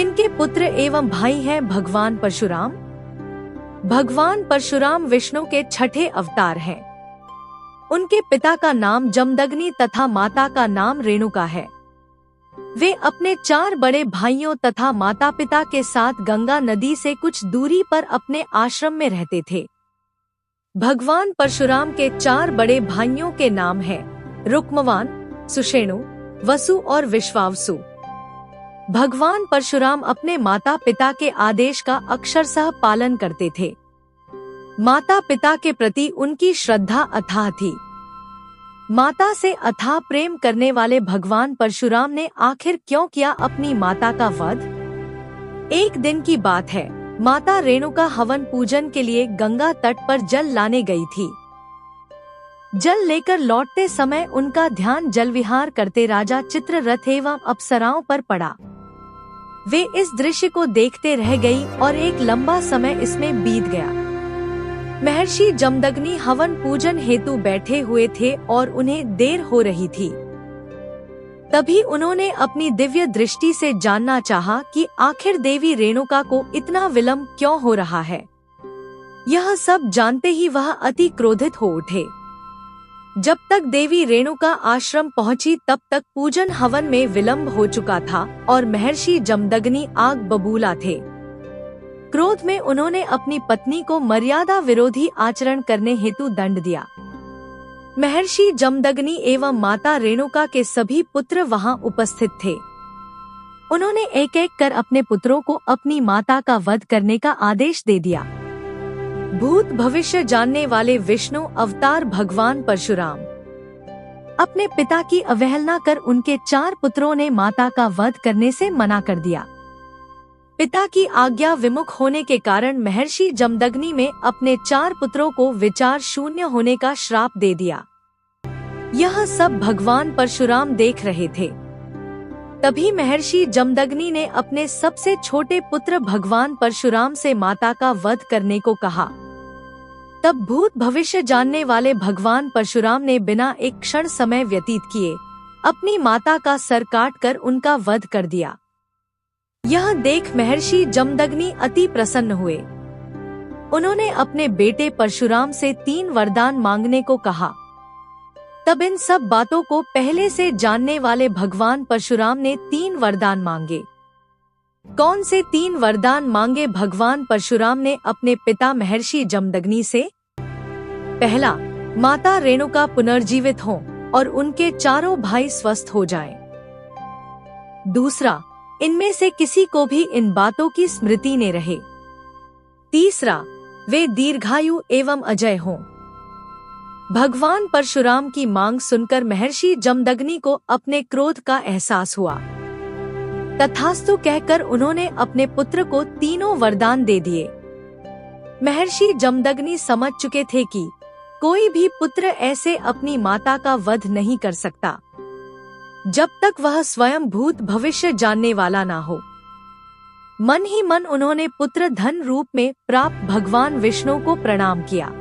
किनके पुत्र एवं भाई हैं भगवान परशुराम? भगवान परशुराम विष्णु के छठे अवतार हैं। उनके पिता का नाम जमदग्नि तथा माता का नाम रेणुका है। वे अपने 4 बड़े भाइयों तथा माता पिता के साथ गंगा नदी से कुछ दूरी पर अपने आश्रम में रहते थे। भगवान परशुराम के 4 बड़े भाइयों के नाम हैं रुक्मवान, सुषेणु, वसु और विश्वावसु। भगवान परशुराम अपने माता पिता के आदेश का अक्षरशः पालन करते थे। माता पिता के प्रति उनकी श्रद्धा अथाह थी। माता से अथाह प्रेम करने वाले भगवान परशुराम ने आखिर क्यों किया अपनी माता का वध? एक दिन की बात है, माता रेणुका हवन पूजन के लिए गंगा तट पर जल लाने गई थी। जल लेकर लौटते समय उनका ध्यान जल विहार करते राजा चित्ररथ एवं अप्सराओं पर पड़ा। वे इस दृश्य को देखते रह गई और एक लंबा समय इसमें बीत गया। महर्षि जमदग्नि हवन पूजन हेतु बैठे हुए थे और उन्हें देर हो रही थी। तभी उन्होंने अपनी दिव्य दृष्टि से जानना चाहा कि आखिर देवी रेणुका को इतना विलंब क्यों हो रहा है। यह सब जानते ही वह अति क्रोधित हो उठे। जब तक देवी रेणुका आश्रम पहुंची तब तक पूजन हवन में विलंब हो चुका था और महर्षि जमदग्नि आग बबूला थे। क्रोध में उन्होंने अपनी पत्नी को मर्यादा विरोधी आचरण करने हेतु दंड दिया। महर्षि जमदग्नि एवं माता रेणुका के सभी पुत्र वहां उपस्थित थे। उन्होंने एक एक कर अपने पुत्रों को अपनी माता का वध करने का आदेश दे दिया। भूत भविष्य जानने वाले विष्णु अवतार भगवान परशुराम अपने पिता की अवहेलना कर उनके 4 पुत्रों ने माता का वध करने से मना कर दिया। पिता की आज्ञा विमुख होने के कारण महर्षि जमदग्नि में अपने 4 पुत्रों को विचार शून्य होने का श्राप दे दिया। यह सब भगवान परशुराम देख रहे थे। तभी महर्षि जमदग्नि ने अपने सबसे छोटे पुत्र भगवान परशुराम से माता का वध करने को कहा। तब भूत भविष्य जानने वाले भगवान परशुराम ने बिना एक क्षण समय व्यतीत किए अपनी माता का सर काट कर उनका वध कर दिया। यह देख महर्षि जमदग्नि अति प्रसन्न हुए। उन्होंने अपने बेटे परशुराम से 3 वरदान मांगने को कहा। तब इन सब बातों को पहले से जानने वाले भगवान परशुराम ने 3 वरदान मांगे। कौन से 3 वरदान मांगे भगवान परशुराम ने अपने पिता महर्षि जमदग्नि से? पहला, माता रेणुका पुनर्जीवित हों और उनके 4 भाई स्वस्थ हो जाएं। दूसरा, इनमें से किसी को भी इन बातों की स्मृति न रहे। तीसरा, वे दीर्घायु एवं अजय हों। भगवान परशुराम की मांग सुनकर महर्षि जमदग्नि को अपने क्रोध का एहसास हुआ। तथास्तु कहकर उन्होंने अपने पुत्र को 3 वरदान दे दिए। महर्षि जमदग्नि समझ चुके थे कि कोई भी पुत्र ऐसे अपनी माता का वध नहीं कर सकता जब तक वह स्वयं भूत भविष्य जानने वाला ना हो। मन ही मन उन्होंने पुत्र धन रूप में प्राप्त भगवान विष्णु को प्रणाम किया।